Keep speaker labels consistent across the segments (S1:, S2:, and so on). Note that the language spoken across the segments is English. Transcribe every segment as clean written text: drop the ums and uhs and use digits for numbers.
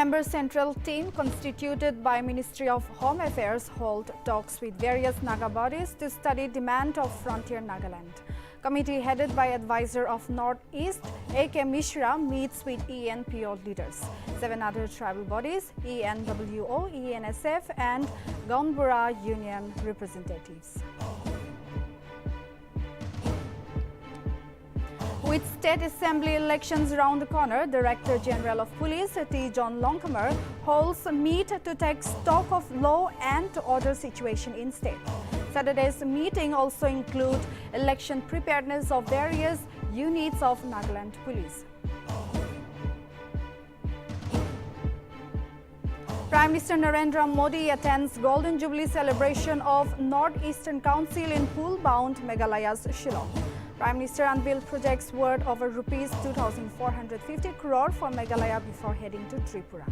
S1: Three-member central team constituted by Ministry of Home Affairs hold talks with various Naga bodies to study demand of frontier Nagaland. Committee headed by advisor of Northeast A.K. Mishra meets with ENPO leaders. 7 other tribal bodies, ENWO, ENSF and Gaunbura Union representatives. With State Assembly elections around the corner, Director General of Police T. John Longcomer holds a meet to take stock of law and order situation in state. Saturday's meeting also includes election preparedness of various units of Nagaland Police. Prime Minister Narendra Modi attends Golden Jubilee celebration of Northeastern Council in pool-bound Meghalaya's Shillong. Prime Minister unveiled projects worth over Rs 2,450 crore for Meghalaya before heading to Tripura.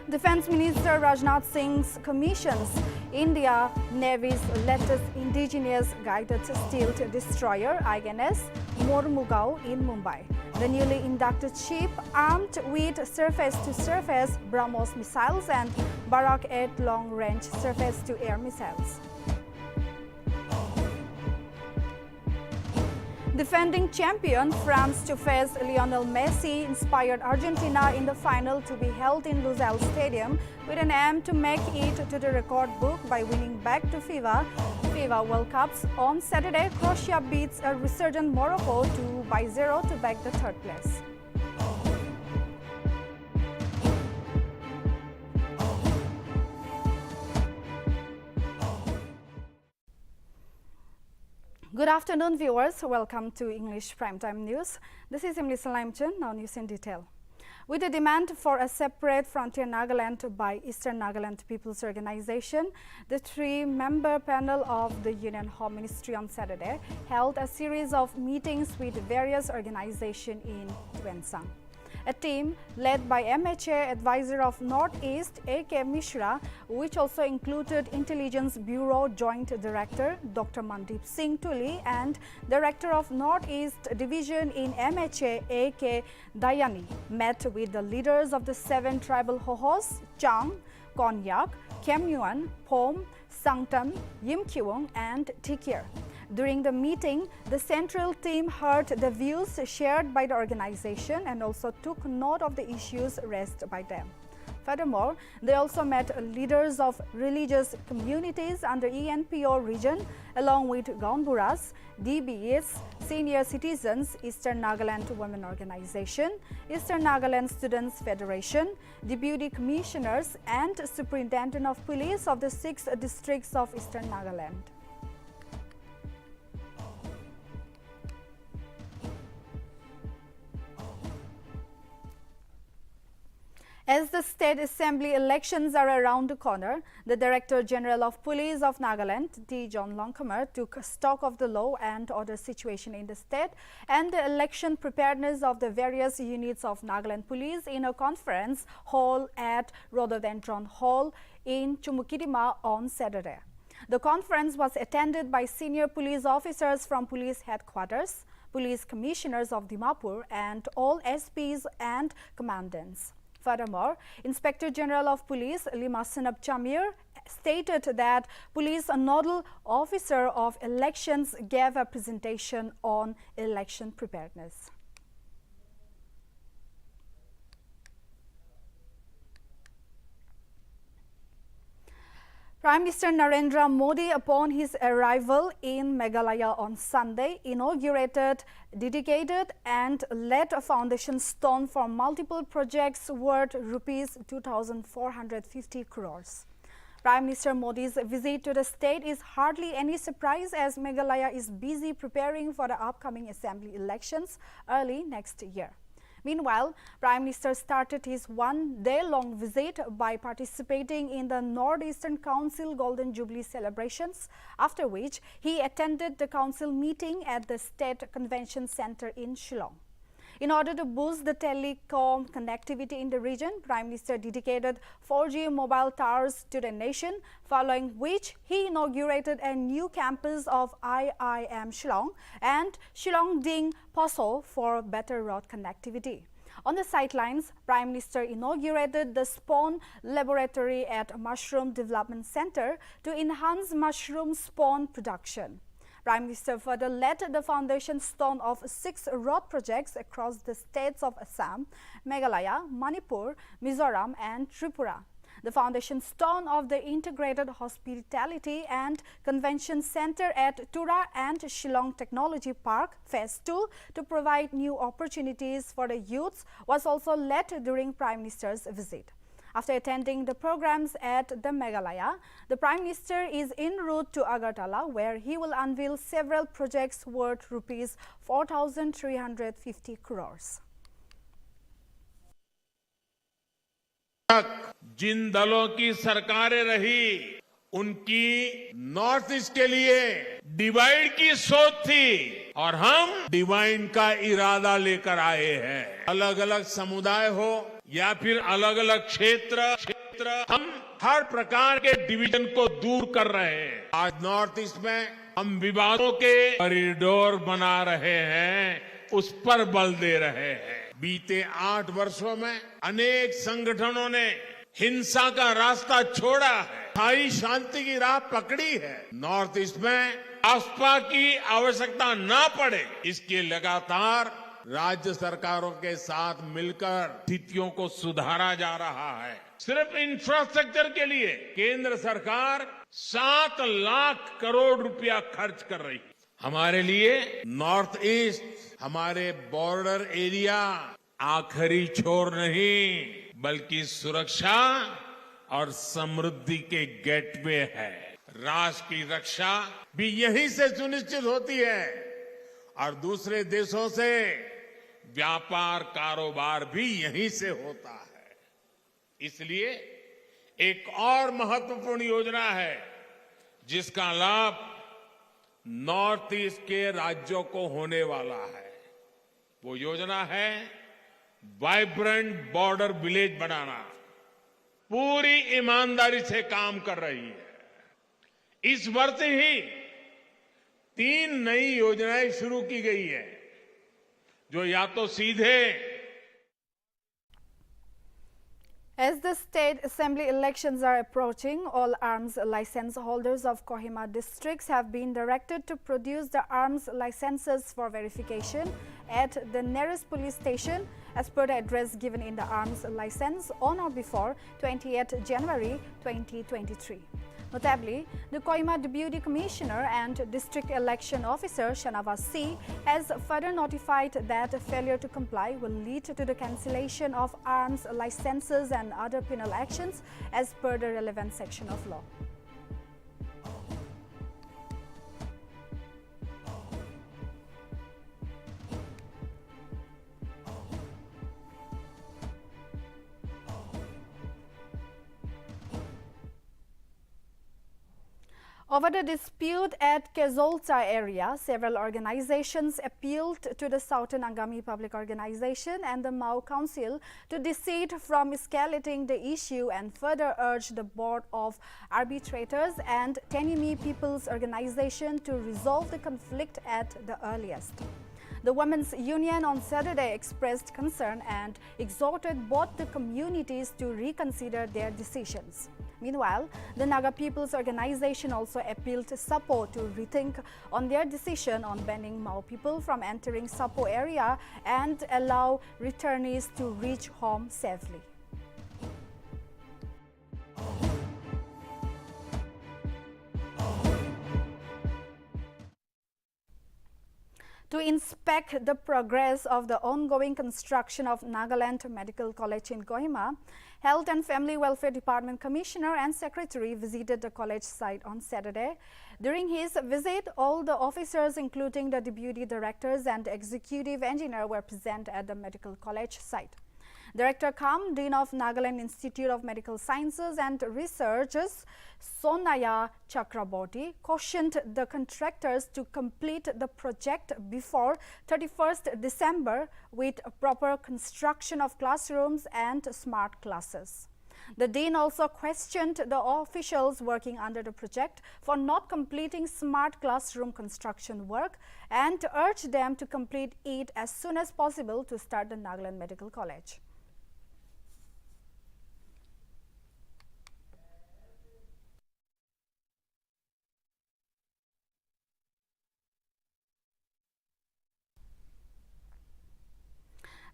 S1: Defence Minister Rajnath Singh's commissions India Navy's latest indigenous guided stealth destroyer INS Mormugao in Mumbai. The newly inducted ship, armed with surface-to-surface BrahMos missiles and Barak 8 long-range surface-to-air missiles. Defending champion France to face Lionel Messi inspired Argentina in the final to be held in Lusail Stadium with an aim to make it to the record book by winning back to FIFA World Cups. On Saturday, Croatia beats a resurgent Morocco 2-0 to back the third place. Good afternoon, viewers. Welcome to English Primetime News. This is Emily Salimchan, now news in detail. With the demand for a separate frontier Nagaland by Eastern Nagaland People's Organization, the 3-member panel of the Union Home Ministry on Saturday held a series of meetings with various organizations in Tuensang. A team led by MHA advisor of Northeast A.K. Mishra, which also included Intelligence Bureau Joint Director Dr. Mandeep Singh Tuli and Director of Northeast Division in MHA A.K. Dayani, met with the leaders of the 7 tribal Hohos, Chang, Konyak, Kemyuan, Pom, Sangtam, Yimkiwung and Tikir. During the meeting, the central team heard the views shared by the organization and also took note of the issues raised by them. Furthermore, they also met leaders of religious communities under ENPO region, along with Gaunburas, DBS, Senior Citizens, Eastern Nagaland Women Organization, Eastern Nagaland Students Federation, Deputy Commissioners and Superintendent of Police of the 6 districts of Eastern Nagaland. As the State Assembly elections are around the corner, the Director General of Police of Nagaland, T. John Longcomer, took stock of the law and order situation in the state and the election preparedness of the various units of Nagaland Police in a conference hall at Rhododendron Hall in Chumukedima on Saturday. The conference was attended by senior police officers from police headquarters, police commissioners of Dimapur and all SPs and commandants. Furthermore, Inspector General of Police Lima Sanab Chamir stated that Police Nodal Officer of Elections gave a presentation on election preparedness. Prime Minister Narendra Modi, upon his arrival in Meghalaya on Sunday, inaugurated, dedicated and laid a foundation stone for multiple projects worth Rs 2,450 crores. Prime Minister Modi's visit to the state is hardly any surprise as Meghalaya is busy preparing for the upcoming assembly elections early next year. Meanwhile, Prime Minister started his one-day-long visit by participating in the Northeastern Council Golden Jubilee celebrations, after which he attended the council meeting at the State Convention Center in Shillong. In order to boost the telecom connectivity in the region, Prime Minister dedicated 4G mobile towers to the nation, following which he inaugurated a new campus of IIM Shillong and Shillong Ding Poso for better road connectivity. On the sidelines, Prime Minister inaugurated the spawn laboratory at Mushroom Development Center to enhance mushroom spawn production. Prime Minister further laid the foundation stone of 6 road projects across the states of Assam, Meghalaya, Manipur, Mizoram and Tripura. The foundation stone of the Integrated Hospitality and Convention Center at Tura and Shillong Technology Park, Phase 2, to provide new opportunities for the youths was also laid during Prime Minister's visit. After attending the programs at the Meghalaya, the Prime Minister is en route to Agartala, where he will unveil several projects worth rupees 4,350 crores.
S2: जिन दलों की सरकारें रही, उनकी north east के लिए divide की सोच थी और हम डिवाइड का इरादा लेकर आए हैं। अलग अलग समुदाय हो या फिर अलग अलग क्षेत्र हम हर प्रकार के डिवीजन को दूर कर रहे हैं। आज नॉर्थ ईस्ट में हम विवादों के कॉरिडोर बना रहे हैं, उस पर बल दे रहे हैं। बीते 8 वर्षों में अनेक संगठनों ने हिंसा का रास्ता छोड़ा है, स्थायी शांति की राह पकड़ी है। नॉर्थ ईस्ट में आस्था की आवश्यकता ना पड़े, इसके लगातार राज्य सरकारों के साथ मिलकर स्थितियों को सुधारा जा रहा है। सिर्फ इंफ्रास्ट्रक्चर के लिए केंद्र सरकार 7 लाख करोड़ रुपया खर्च कर रही है। हमारे लिए नॉर्थ ईस्ट हमारे बॉर्डर एरिया आखिरी छोर नहीं, बल्कि सुरक्षा और समृद्धि के गेटवे है। राष्ट्र की रक्षा भी यहीं से सुनिश्चित होती है और दूसरे देशों से व्यापार कारोबार भी यहीं से होता है। इसलिए एक और महत्वपूर्ण योजना है जिसका लाभ नॉर्थ ईस्ट के राज्यों को होने वाला है। वो योजना है वाइब्रेंट बॉर्डर विलेज बनाना। पूरी ईमानदारी से काम कर रही है। इस वर्ष ही 3 नई योजनाएं शुरू की गई है, जो या तो सीधे
S1: As the state assembly elections are approaching, all arms license holders of Kohima districts have been directed to produce the arms licenses for verification at the nearest police station as per the address given in the arms license on or before 28 January 2023. Notably, the Kohima Deputy Commissioner and District Election Officer Shanavas C has further notified that failure to comply will lead to the cancellation of arms licenses and other penal actions as per the relevant section of law. Over the dispute at Kezolta area, several organizations appealed to the Southern Angami Public Organization and the Mao Council to desist from escalating the issue and further urged the Board of Arbitrators and Tenimi People's Organization to resolve the conflict at the earliest. The Women's Union on Saturday expressed concern and exhorted both the communities to reconsider their decisions. Meanwhile, the Naga People's Organization also appealed to Sapo to rethink on their decision on banning Mao people from entering Sapo area and allow returnees to reach home safely. To inspect the progress of the ongoing construction of Nagaland Medical College in Kohima, Health and Family Welfare Department Commissioner and Secretary visited the college site on Saturday. During his visit, all the officers, including the deputy directors and executive engineer, were present at the medical college site. Director Kam, Dean of Nagaland Institute of Medical Sciences and Researches, Sonaya Chakraborty, cautioned the contractors to complete the project before 31st December with proper construction of classrooms and smart classes. The Dean also questioned the officials working under the project for not completing smart classroom construction work and urged them to complete it as soon as possible to start the Nagaland Medical College.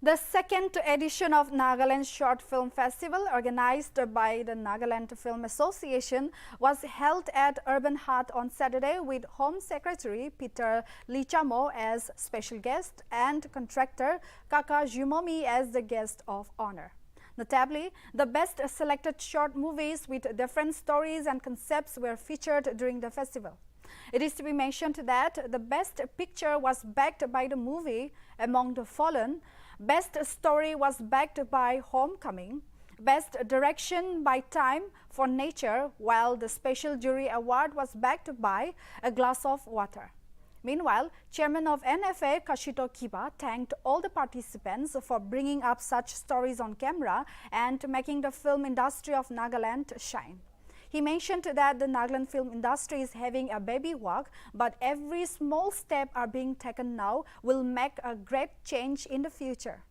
S1: The second edition of Nagaland Short Film Festival, organized by the Nagaland Film Association, was held at Urban Hut on Saturday with Home Secretary Peter Lichamo as special guest and contractor Kaka Jumomi as the guest of honor. Notably, the best selected short movies with different stories and concepts were featured during the festival. It is to be mentioned that the best picture was backed by the movie Among the Fallen, best story was backed by Homecoming, best direction by Time for Nature, while the special jury award was backed by A Glass of Water. Meanwhile, Chairman of NFA Kashito Kiba thanked all the participants for bringing up such stories on camera and making the film industry of Nagaland shine. He mentioned that the Nagaland film industry is having a baby walk, but every small step are being taken now will make a great change in the future.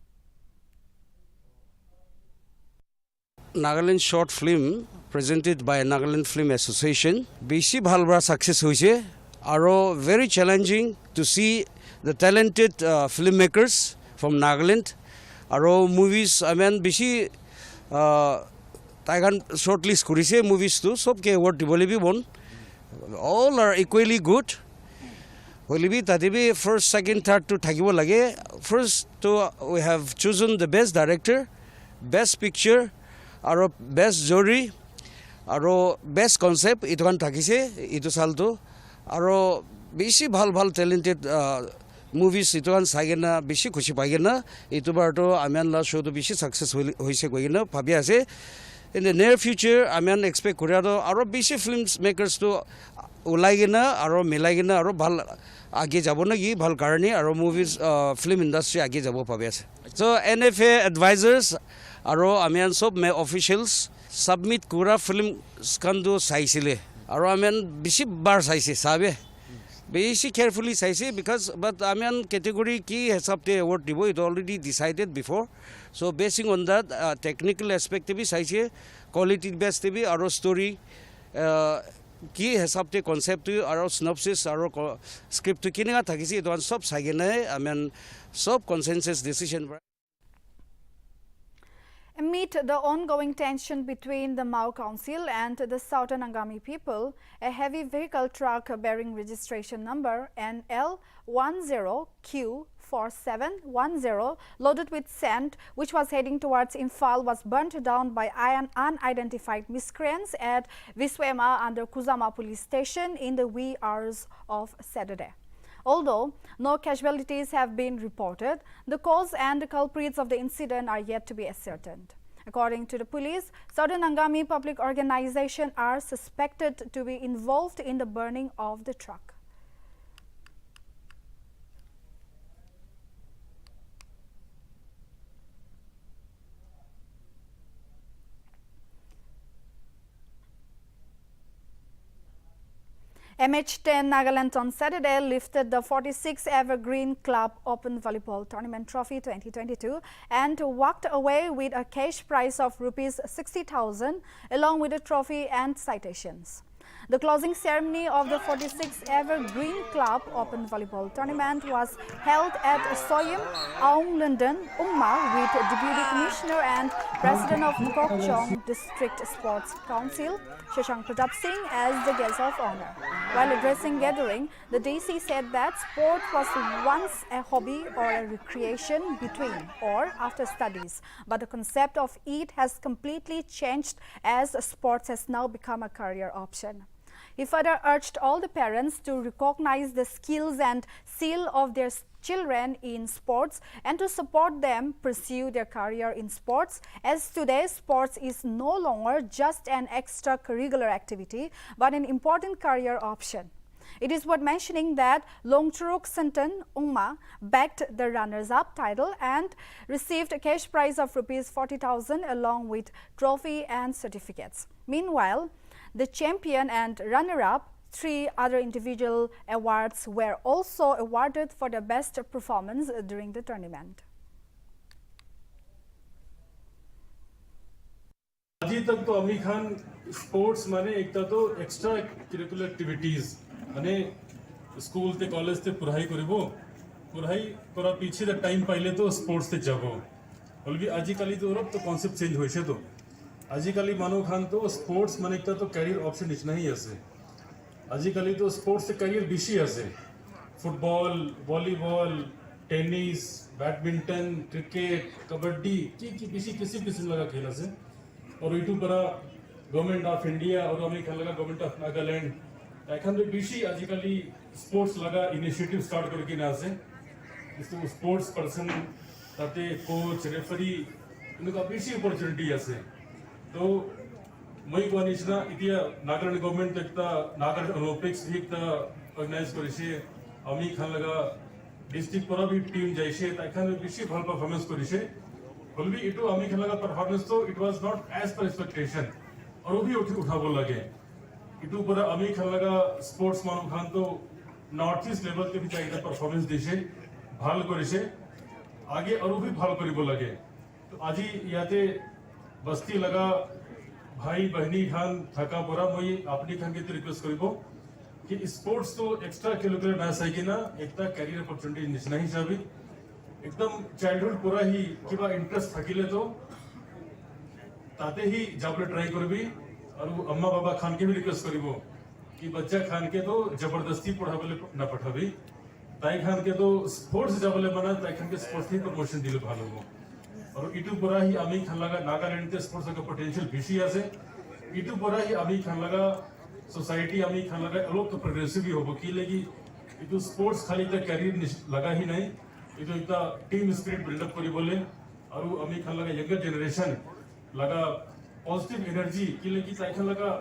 S3: Nagaland short film presented by Nagaland Film Association, beshi bhalbra success hoise, aro very challenging to see the talented filmmakers from Nagaland. Aro movies, I mean, beshi Taigan shortlist kurise movies too. Sobke award dibolibi bon. All are equally good. Holibi tadibi first, second, third to thakibo lage. First, we have chosen the best director, best picture, aro best jury, aro best concept. Ito kan thakise. Ito salto. Aro beshi bhal talented movies ito kan sagena beshi khushi paigena. Ito barto amian la show to beshi success hoise koigena bhabi ase. In the near future, I mean, expect Korea to aro beshi films makers to ulaigena aro milaigena aro bhal age jabo na gi bhal karani aro movies film industry age jabo pabe ase. So NFA advisors aro amian sob me officials submit kura film skando saisile aro amian beshi bar saise sabe beshi carefully saise because but amian category ki hesab te award dibo it already decided before. So basing on that technical aspect be saise quality best be aro story ki hesab te concept aro synopsis aro script kininga thakisi it one sob sagena I mean sob consensus decision.
S1: Amid the ongoing tension between the Mau Council and the Southern Angami people, a heavy vehicle truck bearing registration number NL10Q4710 loaded with sand, which was heading towards Imphal, was burnt down by unidentified miscreants at Viswema under Kuzama police station in the wee hours of Saturday. Although no casualties have been reported, the cause and the culprits of the incident are yet to be ascertained. According to the police, Southern Angami Public Organization are suspected to be involved in the burning of the truck. MH10 Nagaland on Saturday lifted the 46th Evergreen Club Open Volleyball Tournament Trophy 2022 and walked away with a cash prize of Rs 60,000 along with a trophy and citations. The closing ceremony of the 46th Evergreen Club Open Volleyball Tournament was held at Soyim, Aung London, Umma with Deputy Commissioner and President of Ngokchong District Sports Council, Shashank Pratap Singh, as the guest of honor. While addressing gathering, the DC said that sport was once a hobby or a recreation between or after studies, but the concept of it has completely changed as sports has now become a career option. He further urged all the parents to recognize the skills and skill of their children in sports and to support them pursue their career in sports, as today sports is no longer just an extracurricular activity but an important career option. It is worth mentioning that Longchuruk Santan Ungma backed the runners-up title and received a cash prize of Rs 40,000 along with trophy and certificates. Meanwhile, the champion and runner-up, 3 other individual awards were also awarded for the best performance during the tournament.
S4: अभी तक तो अमी Khan sports माने एक तो extra curricular activities माने school ते college ते पढ़ाई करिबो पढ़ाई करा पीछे द टाइम पाइले तो स्पोर्ट्स ते जाबो बल्कि आजिकाली तो तो कॉन्सेप्ट चेंज होइसे तो आजिकाली मानो खान तो स्पोर्ट्स माने एक तो करियर ऑप्शन इच नहीं আছে आजिकाली तो स्पोर्ट्स ते करियर बेसी আছে football volleyball tennis badminton cricket kabaddi की किसी किस्म लगा खेल আছে और यूट्यूब पर गवर्नमेंट ऑफ इंडिया और अमेरिका लगा गवर्नमेंट ऑफ नागालैंड एखन तो बेसी आजिकाली स्पोर्ट्स लगा इनिशिएटिव स्टार्ट करके ना আছে इसको स्पोर्ट्स पर्सन ताते कोच रेफरी इनका बेसी अपॉर्चुनिटी আছে तो মই কোৱা নিচিনা এতিয়া নাগালেণ্ড গভৰ্ণমেণ্ট একটা নাগালেণ্ড অলিম্পিক্স একটা অর্গানাইজ কৰিছে আমি খান লগা ডিস্ট্রিক্ট পৰা भी টিম যাইছে তাইখান বেছি ভাল পারফরম্যান্স কৰিছে বলবি ইটো আমি খান লগা পারফরম্যান্স তো it was not as per expectation और भी उठाबो লাগে ইটো পৰা আমি খান লগা স্পোর্টস মানুহ খান তো নর্থ ইস্ট লেভেল তে भी চাইটা পারফরম্যান্স দিছে ভাল কৰিছে আগে আৰু भी ভাল কৰিব লাগে তো আজি ইয়াতে বস্তি লগা भाई बहनी खान थका पड़ा मैं अपनी खान के रिक्वेस्ट करिबो कि स्पोर्ट्स तो एक्स्ट्रा करिकुलर ना सही ना एकता कैरियर अपॉर्चुनिटी निश्चय हिसाबी एकदम चाइल्डहुड पूरा ही किबा इंटरेस्ट থাকিলে तो ताते ही जाबले ट्राई करबी और अम्मा बाबा खान के भी रिक्वेस्ट करिबो कि बच्चा खान के तो जबरदस्ती पढ़ाबले ना पठाबी ताई खान के तो स्पोर्ट्स जाबले मना ताई खान के स्पोर्ट्स ही प्रमोशन दिले भालो हो और इटू परा ही आमी खान लगा नागालैंड ते स्पोर्ट्स का पोटेंशियल बेसी আছে इटू परा ही आमी खान लगा सोसाइटी आमी खान लगा लोग तो प्रोग्रेसिव भी होबो की लेगी इटू स्पोर्ट्स खाली त कैरियर लगा ही नहीं इटू इतना टीम स्पिरिट बिल्ड अप करी बोले और आमी खान लगा यंगर जनरेशन लगा पॉजिटिव एनर्जी की लेगी ताई खान लगा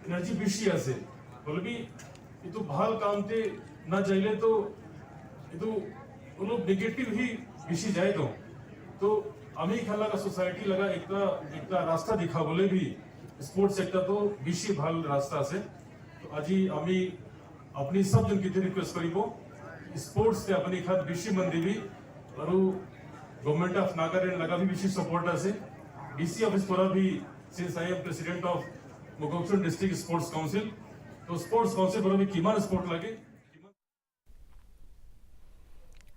S4: एनर्जी बेसी আছে बोलबी इटू ভাল कामते ना जाइले तो इटू लोग नेगेटिव ही बेसी जाए तो আমি খেলা সোসাইটি লাগা একটা রাস্তা দেখা বলে भी স্পোর্টস সেক্টর তো বেশি ভাল রাস্তা আছে তো আজি আমি अपनी सब जन की रिक्वेस्ट करिबो स्पोर्ट्स से अपनी खात बेশি मन दिबी और गवर्नमेंट ऑफ नागालैंड लगा भी बेশি सपोर्ट আছে डीसी ऑफिस पर भी since I am president of Mokokchung district sports council तो स्पोर्ट्स काउंसिल पर भी किमान सपोर्ट लगे.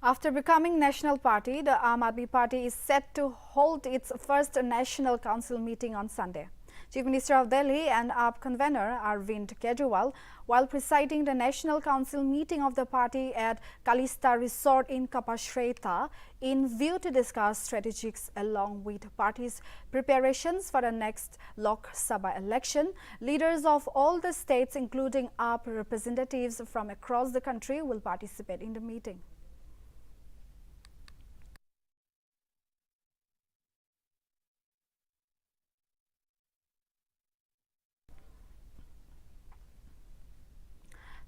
S1: After becoming national party, the Aam Aadmi Party is set to hold its first national council meeting on Sunday. Chief Minister of Delhi and AAP convener Arvind Kejriwal, while presiding the national council meeting of the party at Kalista Resort in Kapashreta, in view to discuss strategies along with party's preparations for the next Lok Sabha election. Leaders of all the states, including AAP representatives from across the country, will participate in the meeting.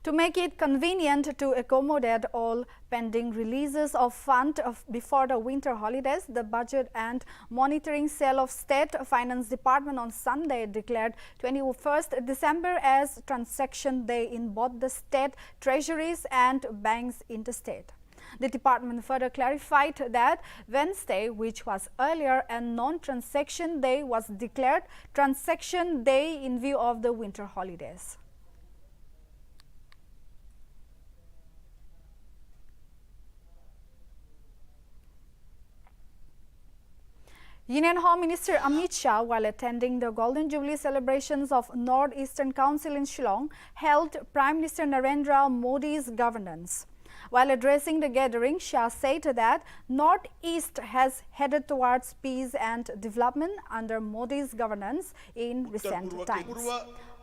S1: To make it convenient to accommodate all pending releases of funds before the winter holidays, the Budget and Monitoring Cell of State Finance Department on Sunday declared 21st December as transaction day in both the state treasuries and banks interstate. The department further clarified that Wednesday, which was earlier a non-transaction day, was declared transaction day in view of the winter holidays. Union Home Minister Amit Shah, while attending the Golden Jubilee celebrations of North Eastern Council in Shillong, hailed Prime Minister Narendra Modi's governance. While addressing the gathering, Shah said that Northeast has headed towards peace and development under Modi's governance in recent times.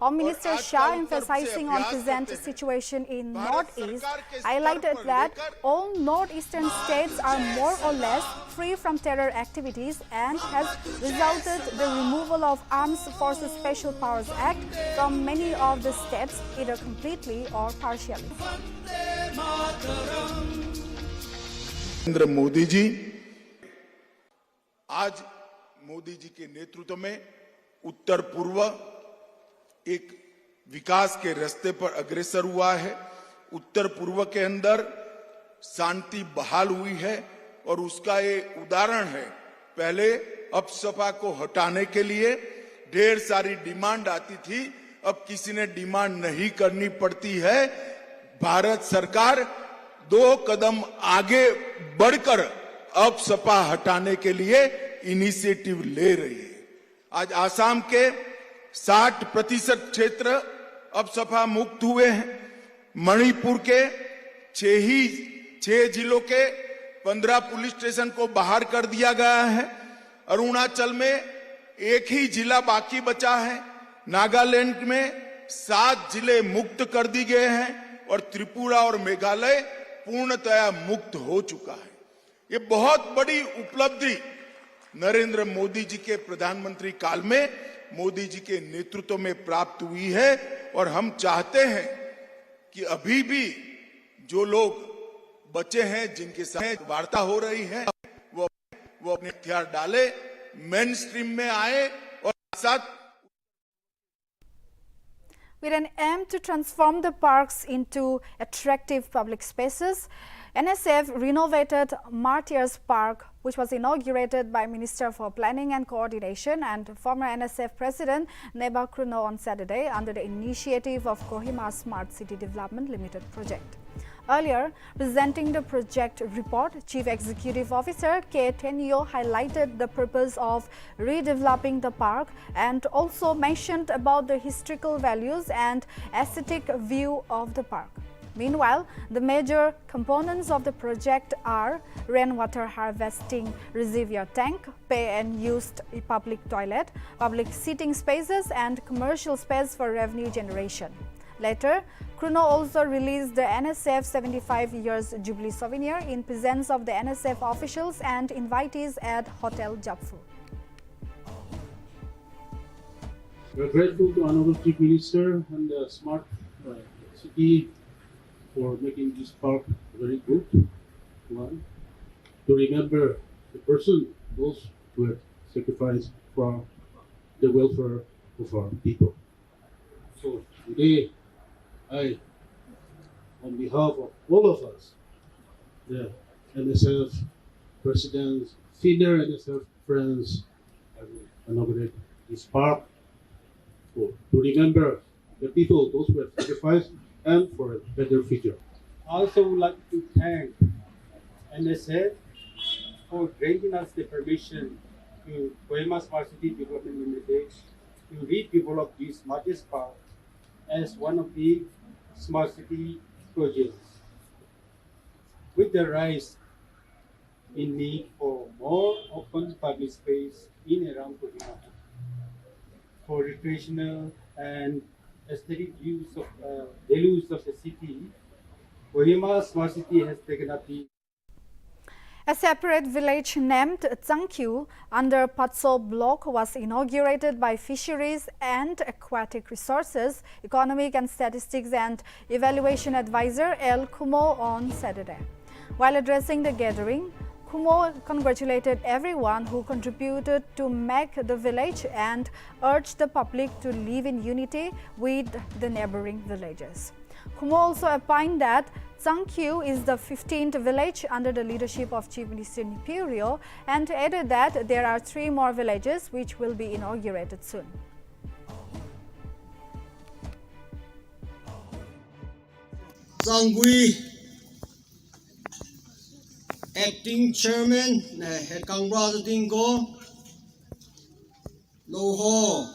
S1: Home Minister Shah, emphasizing on present situation in Northeast, highlighted that all northeastern states are more or less free from terror activities and has resulted the removal of Armed Forces Special Powers Act from many of the states, either completely or partially.
S5: Narendra Modi ji आज मोदी जी के नेतृत्व में उत्तर पूर्व एक विकास के रास्ते पर अग्रसर हुआ है। उत्तर पूर्व के अंदर शांति बहाल हुई है और उसका ये उदाहरण है। पहले अपसपा को हटाने के लिए ढेर सारी डिमांड आती थी, अब किसी ने डिमांड नहीं करनी पड़ती है। भारत सरकार 2 कदम आगे बढ़कर अपसपा हटाने के लिए इनिशिएटिव ले रही है। आज आसाम के 60% क्षेत्र अपसपा मुक्त हुए हैं। मणिपुर के 6 जिलों के 15 पुलिस स्टेशन को बाहर कर दिया गया है। अरुणाचल में 1 ही जिला बाकी बचा है। नागालैंड में 7 जिले मुक्त कर दिए गए हैं और त्रिपुरा और मेघालय पूर्णतया मुक्त हो चुका है। ये बहुत बड़ी उपलब्धि नरेंद्र मोदी जी के प्रधानमंत्री काल में मोदी जी के नेतृत्व में प्राप्त हुई है और हम चाहते हैं कि अभी भी जो लोग बचे हैं, जिनके साथ वार्ता हो रही है, वो अपने हथियार डाले, मेन स्ट्रीम में आए और साथ
S1: With an aim to transform the parks into attractive public spaces, NSF renovated Martyrs Park, which was inaugurated by Minister for Planning and Coordination and former NSF President Naval on Saturday under the initiative of Kohima Smart City Development Limited project. Earlier, presenting the project report, Chief Executive Officer K. Tenyo highlighted the purpose of redeveloping the park and also mentioned about the historical values and aesthetic view of the park. Meanwhile, the major components of the project are rainwater harvesting reservoir tank, pay-and-used public toilet, public seating spaces and commercial space for revenue generation. Later, Kruno also released the NSF 75 years Jubilee souvenir in presence of the NSF officials and invitees at Hotel Japfu.
S6: We are grateful to Honorable Chief Minister and the Smart City for making this park very good. One, to remember the person, those who have sacrificed for the welfare of our people. So today, I, on behalf of all of us, the NSF presidents, senior NSF friends, I will inaugurate this park to remember the people, those who have sacrificed, and for a better future.
S7: I also would like to thank NSF for granting us the permission to Kohima Smart City Development Limited to redevelop this Martyrs Park as one of the smart city projects. With the rise in need for more open public space in and around Kohima for recreational and aesthetic views of values of the city, Kohima Smart City has taken up the
S1: A separate village named Tsangkyu under Patso block was inaugurated by Fisheries and Aquatic Resources, Economic and Statistics and Evaluation Advisor El Kumo on Saturday. While addressing the gathering, Kumo congratulated everyone who contributed to make the village and urged the public to live in unity with the neighboring villages. Kumo also opined that Tsangkyu is the 15th village under the leadership of Chief Minister Nipirio and added that there are 3 more villages which will be inaugurated soon.
S8: Tsangkyu Acting Chairman Head Kangra Dingo Loho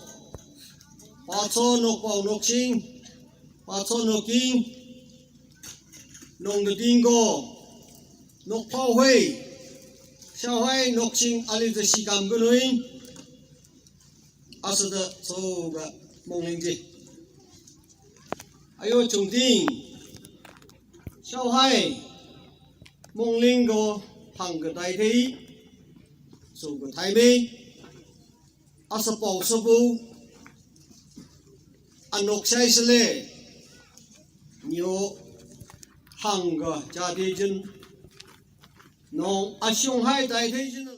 S8: Patso Nokpao Nokching Patso Noking nong the dingo, nok pao hui, xiao hai nok ching ali the shikam gunui, asa the so ga mong ling ji. Ayo chung ting, xiao hai mong ling go hang ga dai thi, so ga thai mi, asa pao sabu, anok sai sele, nyo hang ga jadi jin, no asyong hai dai thi jin.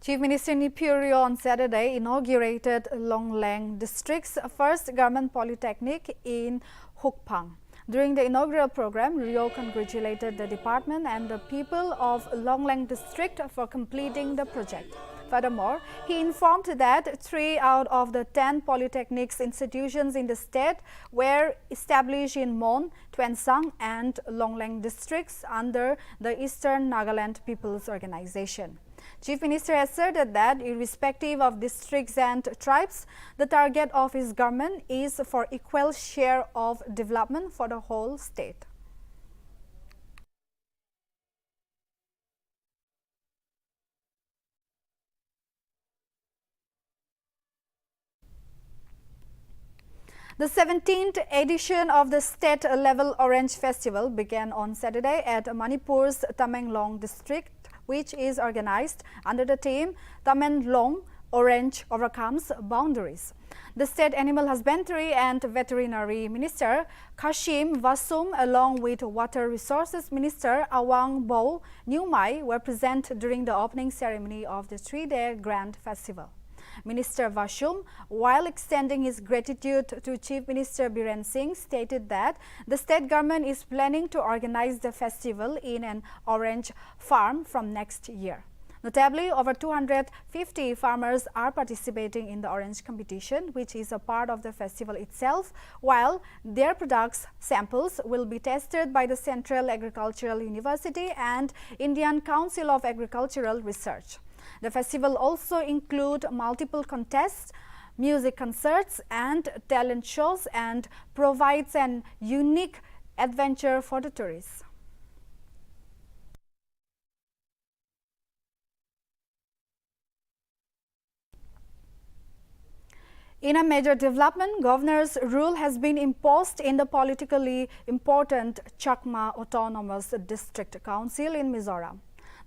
S1: Chief Minister Nipurio on Saturday inaugurated Longlang District's first government polytechnic in Hukpang. During the inaugural program, Rio congratulated the department and the people of Longlang District for completing the project. Furthermore, he informed that 3 out of the 10 polytechnics institutions in the state were established in Mon, Tuensang and Longlang districts under the Eastern Nagaland People's Organization. Chief Minister asserted that irrespective of districts and tribes, the target of his government is for equal share of development for the whole state. The 17th edition of the state-level Orange Festival began on Saturday at Manipur's Tamenglong district, which is organized under the theme Tamenglong Orange Overcomes Boundaries. The State Animal Husbandry and Veterinary Minister Kashim Vasum along with Water Resources Minister Awang Bo Nyumai were present during the opening ceremony of the 3-day Grand Festival. Minister Vasum, while extending his gratitude to Chief Minister Biren Singh, stated that the state government is planning to organize the festival in an orange farm from next year. Notably, over 250 farmers are participating in the orange competition, which is a part of the festival itself, while their products samples will be tested by the Central Agricultural University and Indian Council of Agricultural Research. The festival also includes multiple contests, music concerts and talent shows and provides an unique adventure for the tourists. In a major development, governor's rule has been imposed in the politically important Chakma Autonomous District Council in Mizoram.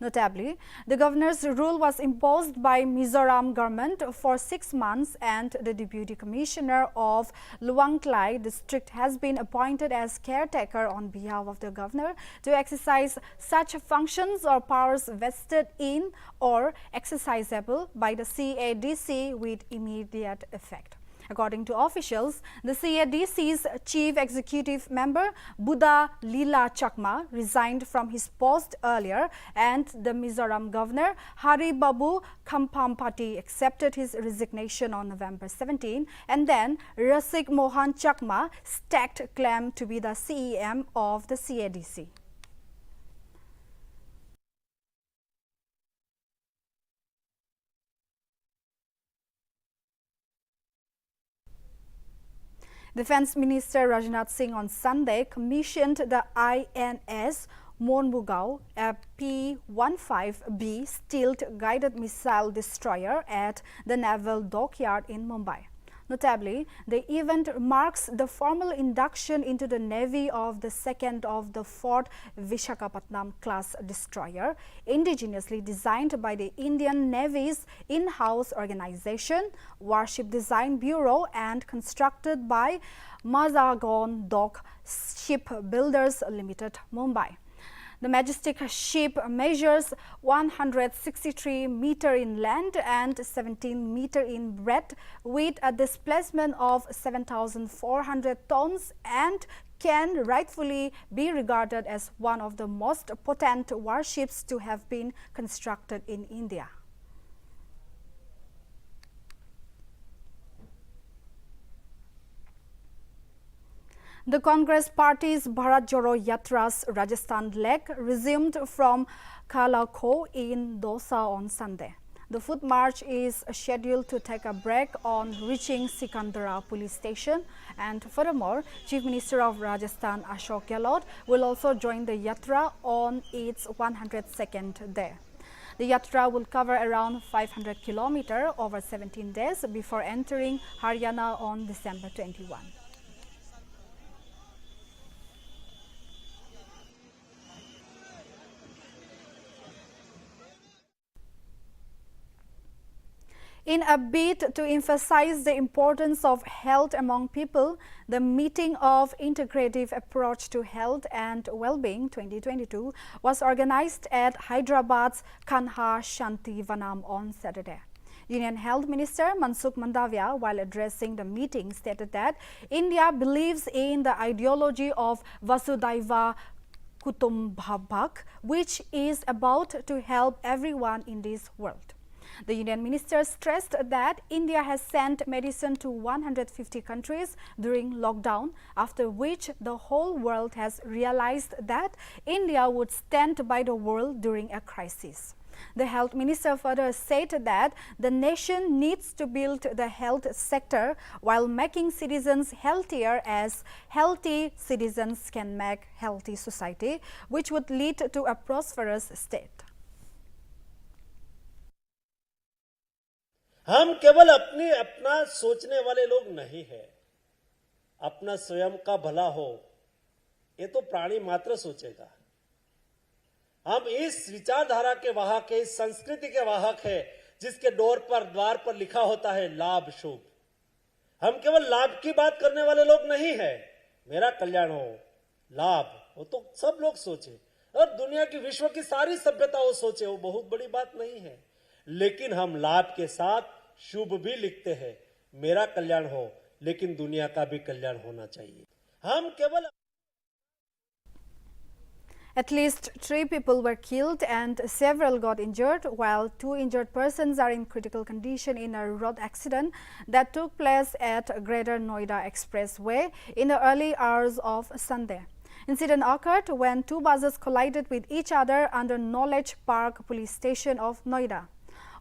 S1: Notably, the governor's rule was imposed by Mizoram government for 6 months and the deputy commissioner of Luang Klai district has been appointed as caretaker on behalf of the governor to exercise such functions or powers vested in or exercisable by the CADC with immediate effect. According to officials, the CADC's chief executive member, Buddha Lila Chakma, resigned from his post earlier, and the Mizoram governor, Hari Babu Khampampati, accepted his resignation on November 17, and then Rasik Mohan Chakma staked claim to be the CEM of the CADC. Defence Minister Rajnath Singh on Sunday commissioned the INS Monbugao, a P-15B stealth guided missile destroyer at the Naval dockyard in Mumbai. Notably, the event marks the formal induction into the Navy of the second of the 4th Vishakhapatnam class destroyer, indigenously designed by the Indian Navy's in-house organization, Warship Design Bureau, and constructed by Mazagon Dock Shipbuilders Limited, Mumbai. The majestic ship measures 163 meters in length and 17 meters in breadth, with a displacement of 7,400 tons, and can rightfully be regarded as one of the most potent warships to have been constructed in India. The Congress Party's Bharat Jodo Yatra's Rajasthan leg resumed from Kalako in Dosa on Sunday. The foot march is scheduled to take a break on reaching Sikandara police station, and furthermore, Chief Minister of Rajasthan Ashok Gehlot will also join the yatra on its 102nd day. The yatra will cover around 500 kilometers over 17 days before entering Haryana on December 21. In a bid to emphasize the importance of health among people, the meeting of Integrative Approach to Health and Well-being 2022 was organized at Hyderabad's Kanha Shanti Vanam on Saturday. Union Health Minister Mansukh Mandavia, while addressing the meeting, stated that India believes in the ideology of Vasudhaiva Kutumbakam, which is about to help everyone in this world. The Union Minister stressed that India has sent medicine to 150 countries during lockdown, after which the whole world has realized that India would stand by the world during a crisis. The Health Minister further said that the nation needs to build the health sector while making citizens healthier, as healthy citizens can make healthy society, which would lead to a prosperous state.
S9: हम केवल अपना सोचने वाले लोग नहीं है। अपना स्वयं का भला हो, ये तो प्राणी मात्र सोचेगा। हम इस विचारधारा के वाहक है, इस संस्कृति के वाहक है, जिसके द्वार पर लिखा होता है लाभ शुभ। हम केवल लाभ की बात करने वाले लोग नहीं है। मेरा कल्याण हो, लाभ, वो तो सब लोग सोचे, और दुनिया की, विश्व की सारी सभ्यता वो सोचे, वो बहुत बड़ी बात नहीं है। लेकिन हम लाभ के साथ शुभ भी लिखते हैं। मेरा कल्याण हो, लेकिन दुनिया का भी कल्याण होना चाहिए। हम केवल
S1: At least 3 people were killed and several got injured, while 2 injured persons are in critical condition in a road accident that took place at Greater Noida Expressway in the early hours of Sunday. Incident occurred when 2 buses collided with each other under Knowledge Park Police Station of Noida.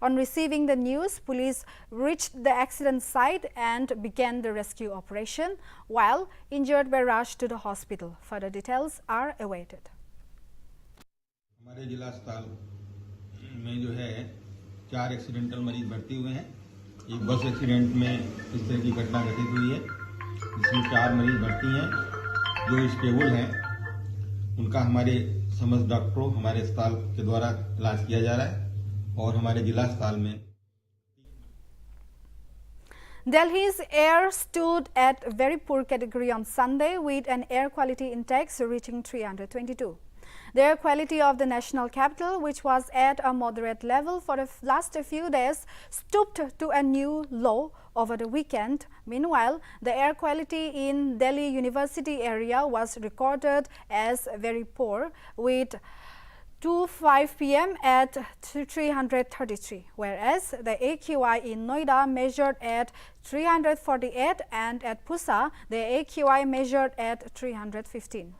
S1: On receiving the news, police reached the accident site and began the rescue operation, while injured were rushed to the hospital. Further details are awaited.
S10: हमारे जिला अस्पताल में जो है 4 accidental मरीज भर्ती हुए हैं। एक बस एक्सीडेंट में इस तरह की घटना घटित हुई है, जिसमें 4 मरीज भर्ती हैं। जो स्टेबल हैं उनका हमारे समस्त डॉक्टरों, हमारे अस्पताल के द्वारा इलाज किया जा रहा है, और हमारे जिला अस्पताल में
S1: Delhi's air stood at very poor category on Sunday, with an air quality index reaching 322. The air quality of the national capital, which was at a moderate level for the last few days, stooped to a new low over the weekend. Meanwhile, the air quality in Delhi University area was recorded as very poor, with 2:05 p.m. at 333, whereas the AQI in Noida measured at 348 and at Pusa the AQI measured at 315.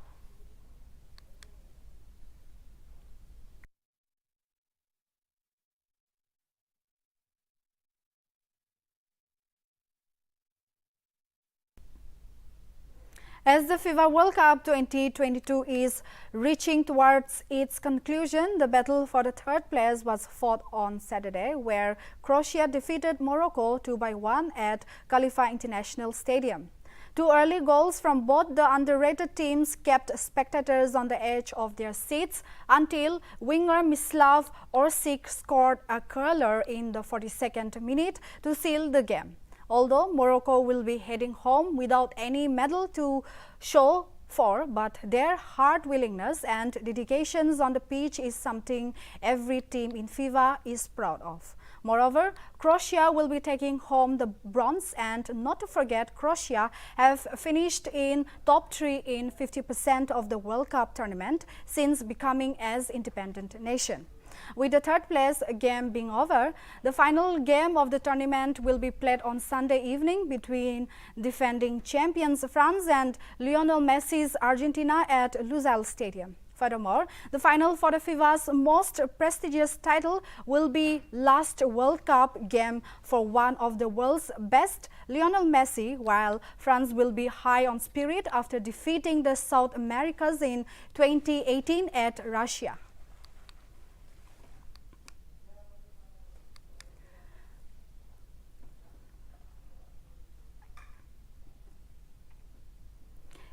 S1: As the FIFA World Cup 2022 is reaching towards its conclusion, the battle for the 3rd place was fought on Saturday, where Croatia defeated Morocco 2-1 at Khalifa International Stadium. 2 early goals from both the underrated teams kept spectators on the edge of their seats until winger Mislav Orsic scored a curler in the 42nd minute to seal the game. Although Morocco will be heading home without any medal to show for, but their hard willingness and dedications on the pitch is something every team in FIFA is proud of. Moreover, Croatia will be taking home the bronze, and not to forget, Croatia have finished in top 3 in 50% of the World Cup tournament since becoming as independent nation. With the 3rd place game being over, the final game of the tournament will be played on Sunday evening between defending champions France and Lionel Messi's Argentina at Lusail Stadium. Furthermore, the final for the FIFA's most prestigious title will be last World Cup game for one of the world's best, Lionel Messi, while France will be high on spirit after defeating the South Americas in 2018 at Russia.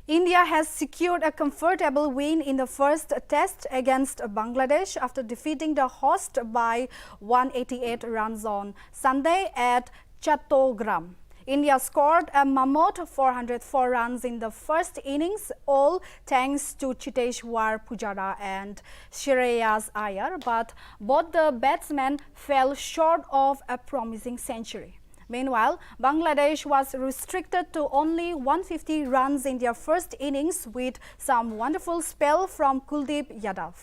S1: India has secured a comfortable win in the first test against Bangladesh after defeating the host by 188 runs on Sunday at Chattogram. India scored a mammoth 404 runs in the first innings, all thanks to Chiteshwar Pujara and Shreyas Iyer, but both the batsmen fell short of a promising century. Meanwhile, Bangladesh was restricted to only 150 runs in their first innings with some wonderful spell from Kuldeep Yadav.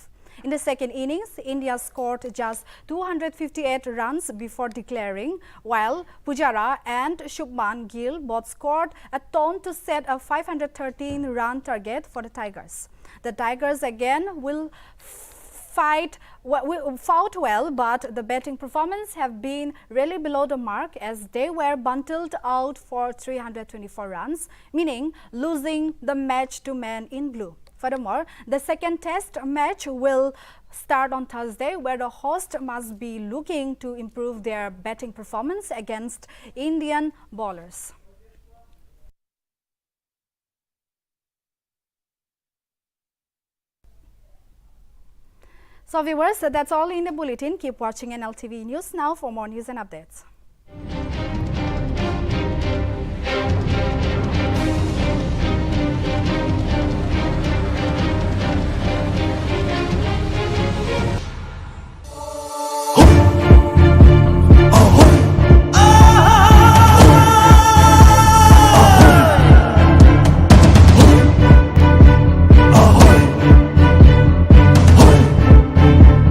S1: In the second innings, India scored just 258 runs before declaring, while Pujara and Shubman Gill both scored a ton to set a 513-run target for the Tigers. The Tigers again fought well, but the batting performance have been really below the mark as they were buntled out for 324 runs, meaning losing the match to men in blue. Furthermore, the second test match will start on Thursday, where the host must be looking to improve their batting performance against Indian bowlers. So viewers, that's all in the bulletin. Keep watching Nltv News now for more news and updates.